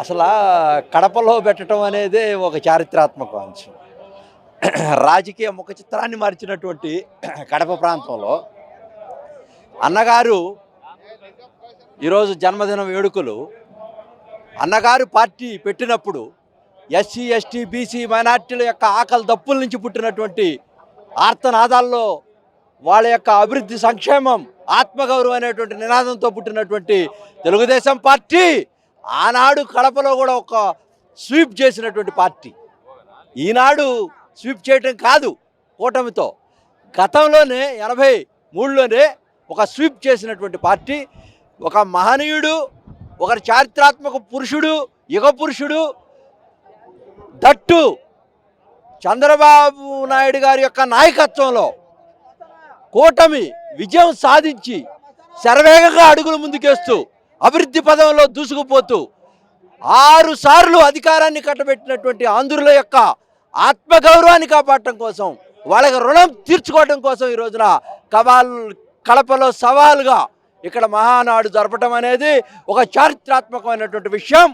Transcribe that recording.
అసలు కడపలో పెట్టడం అనేది ఒక చారిత్రాత్మక అంశం. రాజకీయ ముఖ చిత్రాన్ని మార్చినటువంటి కడప ప్రాంతంలో అన్నగారు ఈరోజు జన్మదిన వేడుకలు. అన్నగారు పార్టీ పెట్టినప్పుడు ఎస్సీ ఎస్టీ బీసీ మైనార్టీల యొక్క ఆకలి దప్పుల నుంచి పుట్టినటువంటి ఆర్తనాదాల్లో వాళ్ళ యొక్క అభివృద్ధి సంక్షేమం ఆత్మగౌరవం అనేటువంటి నినాదంతో పుట్టినటువంటి తెలుగుదేశం పార్టీ ఆనాడు కడపలో కూడా ఒక స్వీప్ చేసినటువంటి పార్టీ. ఈనాడు స్వీప్ చేయటం కాదు, కూటమితో గతంలోనే 83లోనే ఒక స్వీప్ చేసినటువంటి పార్టీ. ఒక మహనీయుడు, ఒకరి చారిత్రాత్మక పురుషుడు, యుగ పురుషుడు, దట్టు చంద్రబాబు నాయుడు గారి యొక్క నాయకత్వంలో కూటమి విజయం సాధించి శరవేగంగా అడుగులు ముందుకేస్తూ అభివృద్ధి పదంలో దూసుకుపోతూ 6 సార్లు అధికారాన్ని కట్టబెట్టినటువంటి ఆంధ్రుల యొక్క ఆత్మగౌరవాన్ని కాపాడటం కోసం, వాళ్ళకి రుణం తీర్చుకోవడం కోసం ఈ రోజున కడపలో సవాలుగా ఇక్కడ మహానాడు జరపడం అనేది ఒక చారిత్రాత్మకమైనటువంటి విషయం.